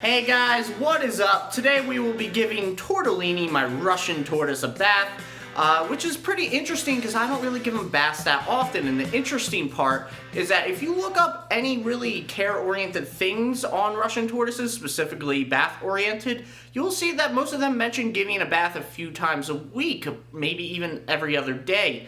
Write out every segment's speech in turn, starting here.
Hey guys, what is up? Today we will be giving Tortellini, my Russian tortoise, a bath, which is pretty interesting because I don't really give him baths that often. And the interesting part is that if you look up any really care-oriented things on Russian tortoises, specifically bath-oriented, you'll see that most of them mention giving a bath a few times a week, maybe even every other day,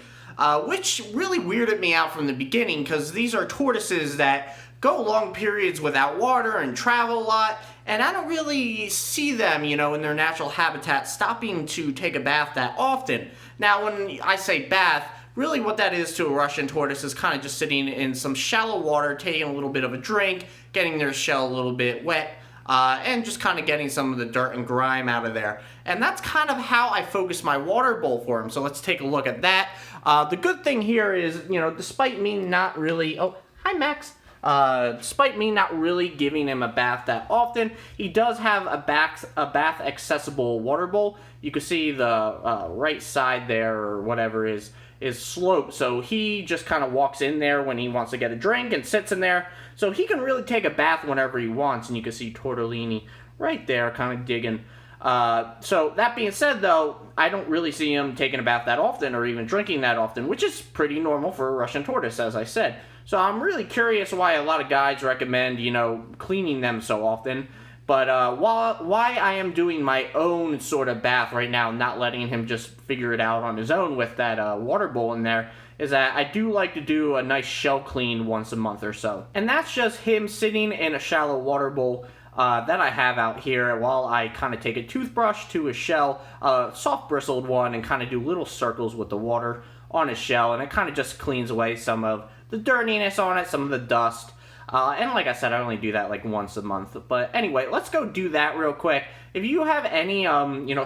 which really weirded me out from the beginning because these are tortoises that go long periods without water and travel a lot, and I don't really see them, in their natural habitat stopping to take a bath that often. Now, when I say bath, really what that is to a Russian tortoise is kind of just sitting in some shallow water, taking a little bit of a drink, getting their shell a little bit wet, and just kind of getting some of the dirt and grime out of there. And that's kind of how I focus my water bowl for him, so let's take a look at that. The good thing here is, despite me not really... Oh, hi Max! Despite me not really giving him a bath that often, he does have a bath accessible water bowl. You can see the right side there, or whatever, is sloped, so he just kind of walks in there when he wants to get a drink and sits in there, so he can really take a bath whenever he wants. And you can see Tortellini right there kind of digging. So that being said, though, I don't really see him taking a bath that often or even drinking that often, which is pretty normal for a Russian tortoise, as I said. So I'm really curious why a lot of guides recommend, cleaning them so often. But why I am doing my own sort of bath right now, not letting him just figure it out on his own with that water bowl in there, is that I do like to do a nice shell clean once a month or so. And that's just him sitting in a shallow water bowl that I have out here while I kind of take a toothbrush to his shell, a soft bristled one, and kind of do little circles with the water on his shell, and it kind of just cleans away some of the dirtiness on it, some of the dust. And like I said, I only do that like once a month. But anyway, let's go do that real quick. If you have any,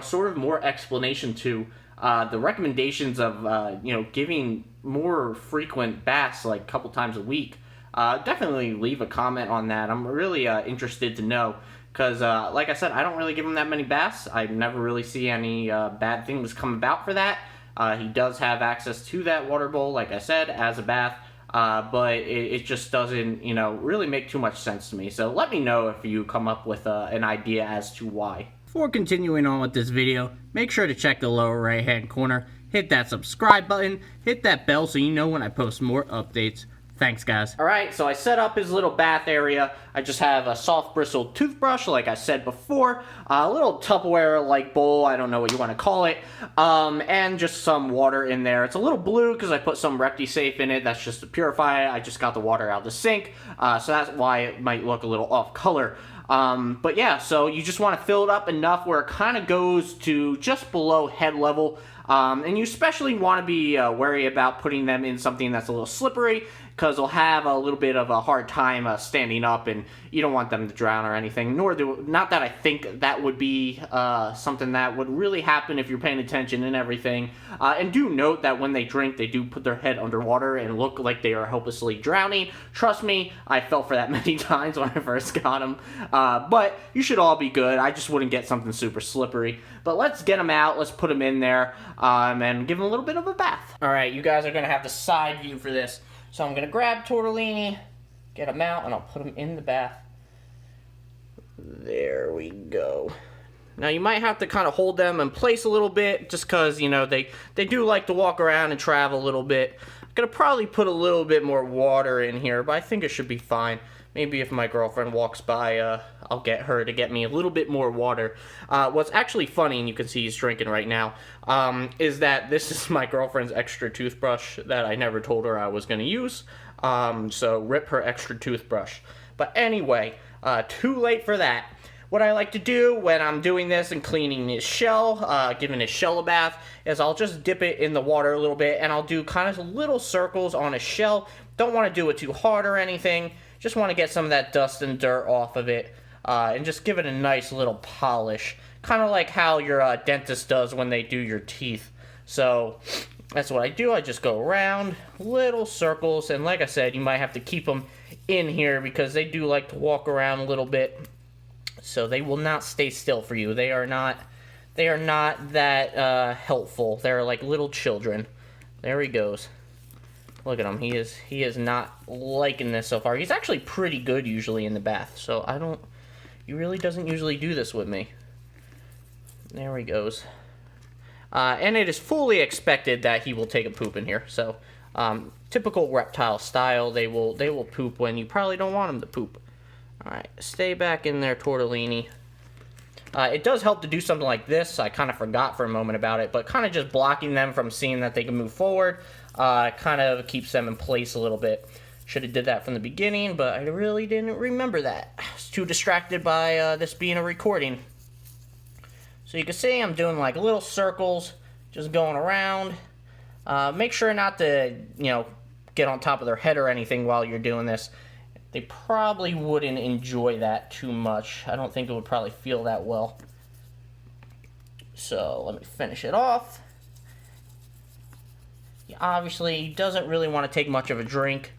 sort of more explanation to the recommendations of, giving more frequent baths, like a couple times a week, definitely leave a comment on that. I'm really interested to know. Because, like I said, I don't really give him that many baths. I never really see any bad things come about for that. He does have access to that water bowl, like I said, as a bath. But it just doesn't, really make too much sense to me. So let me know if you come up with an idea as to why. Before continuing on with this video, make sure to check the lower right hand corner, hit that subscribe button, hit that bell so you know when I post more updates. Thanks, guys. Alright, so I set up his little bath area. I just have a soft bristled toothbrush, like I said before, a little Tupperware-like bowl, I don't know what you want to call it, and just some water in there. It's a little blue because I put some Reptile in it. That's just to purify it. I just got the water out of the sink, so that's why it might look a little off color. But yeah, so you just want to fill it up enough where it kind of goes to just below head level. And you especially want to be wary about putting them in something that's a little slippery, because they'll have a little bit of a hard time standing up, and you don't want them to drown or anything. Not that I think that would be something that would really happen if you're paying attention and everything. And do note that when they drink, they do put their head underwater and look like they are hopelessly drowning. Trust me, I fell for that many times when I first got them. But you should all be good. I just wouldn't get something super slippery. But let's get them out. Let's put them in there and give them a little bit of a bath. All right, you guys are going to have the side view for this. So I'm going to grab Tortellini, get him out, and I'll put him in the bath. There we go. Now you might have to kind of hold them in place a little bit, just because, they do like to walk around and travel a little bit. I'm going to probably put a little bit more water in here, but I think it should be fine. Maybe if my girlfriend walks by, I'll get her to get me a little bit more water. What's actually funny, and you can see he's drinking right now, is that this is my girlfriend's extra toothbrush that I never told her I was going to use. So rip her extra toothbrush. But anyway, too late for that. What I like to do when I'm doing this and cleaning his shell, giving his shell a bath, is I'll just dip it in the water a little bit, and I'll do kind of little circles on his shell. Don't want to do it too hard or anything. Just want to get some of that dust and dirt off of it, and just give it a nice little polish. Kind of like how your dentist does when they do your teeth. So that's what I do. I just go around, little circles, and like I said, you might have to keep them in here because they do like to walk around a little bit. So they will not stay still for you. They are not that helpful. They're like little children. There he goes. Look at him. He is not liking this so far. He's actually pretty good usually in the bath. So I don't He really doesn't usually do this with me. There he goes. And it is fully expected that he will take a poop in here. So, typical reptile style, they will poop when you probably don't want them to poop. Alright, stay back in there, Tortellini. It does help to do something like this. I kind of forgot for a moment about it, but kind of just blocking them from seeing that they can move forward kind of keeps them in place a little bit. Should have did that from the beginning, but I really didn't remember that. I was too distracted by this being a recording. So you can see I'm doing like little circles, just going around. Make sure not to, get on top of their head or anything while you're doing this. They probably wouldn't enjoy that too much. I don't think it would probably feel that well. So let me finish it off. He obviously doesn't really want to take much of a drink.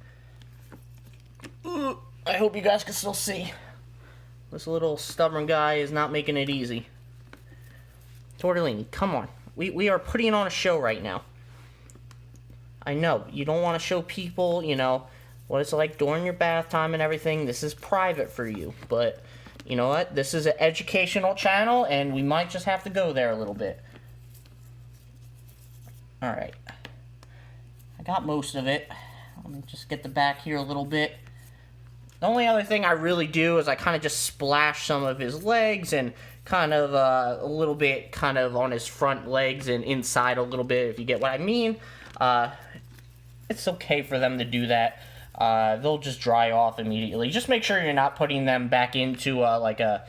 I hope you guys can still see. This little stubborn guy is not making it easy. Tortellini, come on. We are putting on a show right now. I know, you don't want to show people, what it's like during your bath time and everything. This is private for you. But, you know what? This is an educational channel, and we might just have to go there a little bit. Alright. I got most of it. Let me just get the back here a little bit. The only other thing I really do is I kind of just splash some of his legs and kind of a little bit kind of on his front legs and inside a little bit, if you get what I mean. It's okay for them to do that. They'll just dry off immediately. Just make sure you're not putting them back into like a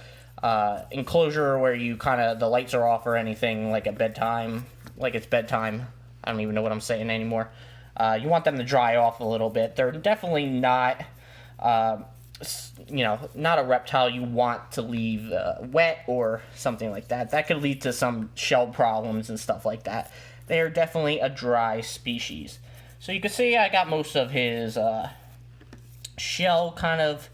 enclosure where you kind of the lights are off or anything, like at bedtime, like it's bedtime. I don't even know what I'm saying anymore. You want them to dry off a little bit. They're definitely not, not a reptile you want to leave wet or something like that. That could lead to some shell problems and stuff like that. They are definitely a dry species. So you can see I got most of his shell kind of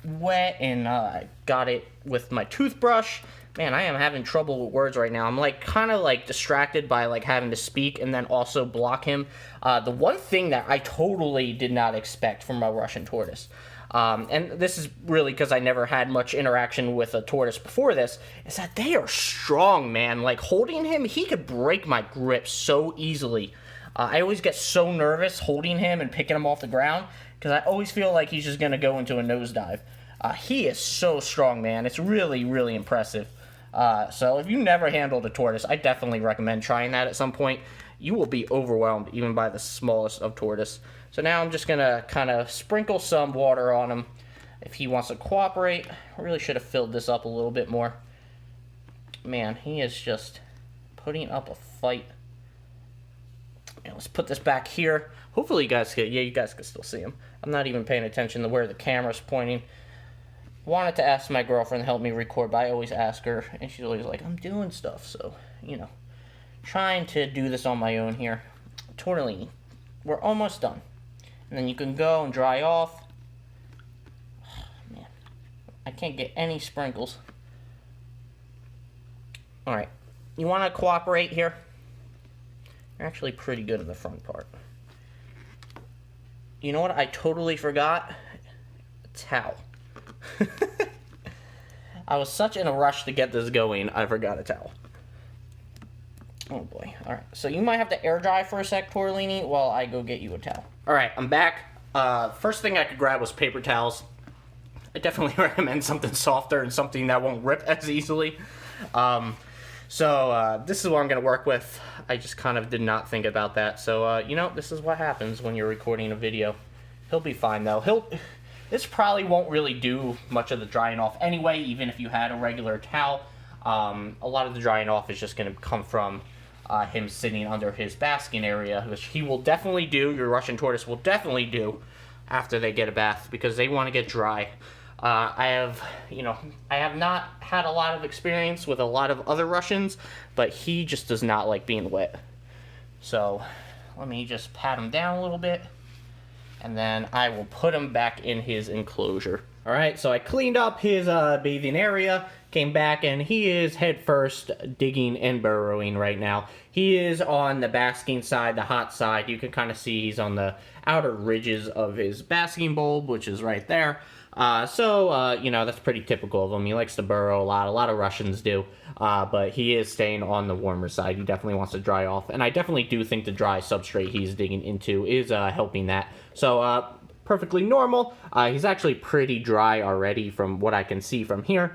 wet, and I got it with my toothbrush. Man, I am having trouble with words right now. I'm kind of distracted by having to speak and then also block him. The one thing that I totally did not expect from a Russian tortoise, and this is really because I never had much interaction with a tortoise before this, is that they are strong, man. Holding him, he could break my grip so easily. I always get so nervous holding him and picking him off the ground because I always feel like he's just going to go into a nosedive. He is so strong, man. It's really, really impressive. So if you never handled a tortoise, I definitely recommend trying that at some point. You will be overwhelmed even by the smallest of tortoise. So now I'm just going to kind of sprinkle some water on him if he wants to cooperate. I really should have filled this up a little bit more. Man, he is just putting up a fight. Let's put this back here. Hopefully you guys can, you guys can still see him. I'm not even paying attention to where the camera's pointing. Wanted to ask my girlfriend to help me record, but I always ask her, and she's always like, I'm doing stuff, so, trying to do this on my own here. Tortellini, we're almost done. And then you can go and dry off. Man, I can't get any sprinkles. Alright, you want to cooperate here? You're actually pretty good in the front part. You know what I totally forgot? A towel. I was such in a rush to get this going, I forgot a towel. Oh boy. Alright, so you might have to air dry for a sec, Tortellini, while I go get you a towel. Alright, I'm back. First thing I could grab was paper towels. I definitely recommend something softer and something that won't rip as easily. So this is what I'm going to work with. I just kind of did not think about that. So, this is what happens when you're recording a video. He'll be fine, though. This probably won't really do much of the drying off anyway, even if you had a regular towel. A lot of the drying off is just going to come from him sitting under his basking area, which he will definitely do. Your Russian tortoise will definitely do after they get a bath, because they want to get dry. I have not had a lot of experience with a lot of other Russians, but he just does not like being wet. So, let me just pat him down a little bit, and then I will put him back in his enclosure. Alright, so I cleaned up his bathing area, came back, and he is head first digging and burrowing right now. He is on the basking side, the hot side. You can kind of see he's on the outer ridges of his basking bulb, which is right there. You know, that's pretty typical of him. He likes to burrow a lot of Russians do, but he is staying on the warmer side. He definitely wants to dry off, and I definitely do think the dry substrate he's digging into is helping that. So, perfectly normal. He's actually pretty dry already from what I can see from here.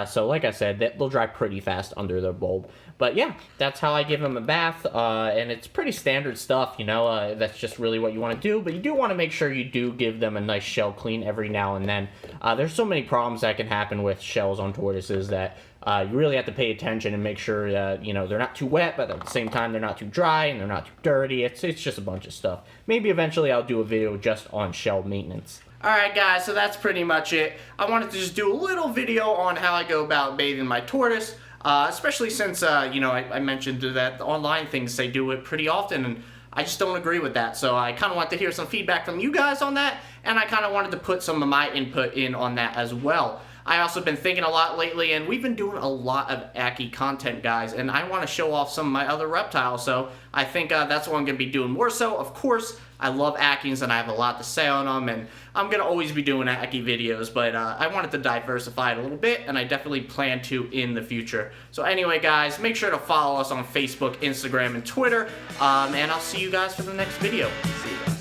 So like I said, they'll dry pretty fast under the bulb. But yeah, that's how I give him a bath, and it's pretty standard stuff, you know, that's just really what you want to do, but you do want to make sure you do give them a nice shell clean every now and then. There's so many problems that can happen with shells on tortoises that you really have to pay attention and make sure that, you know, they're not too wet, but at the same time they're not too dry and they're not too dirty. It's just a bunch of stuff. Maybe eventually I'll do a video just on shell maintenance. Alright guys, so that's pretty much it. I wanted to just do a little video on how I go about bathing my tortoise, especially since, you know, I mentioned that the online things, they do it pretty often, and I just don't agree with that. So I kind of want to hear some feedback from you guys on that, and I kind of wanted to put some of my input in on that as well. I also been thinking a lot lately, and we've been doing a lot of Ackie content, guys, and I want to show off some of my other reptiles, so I think that's what I'm going to be doing more so. Of course, I love Ackies, and I have a lot to say on them, and I'm going to always be doing Ackie videos, but I wanted to diversify it a little bit, and I definitely plan to in the future. So anyway, guys, make sure to follow us on Facebook, Instagram, and Twitter, and I'll see you guys for the next video. See you guys.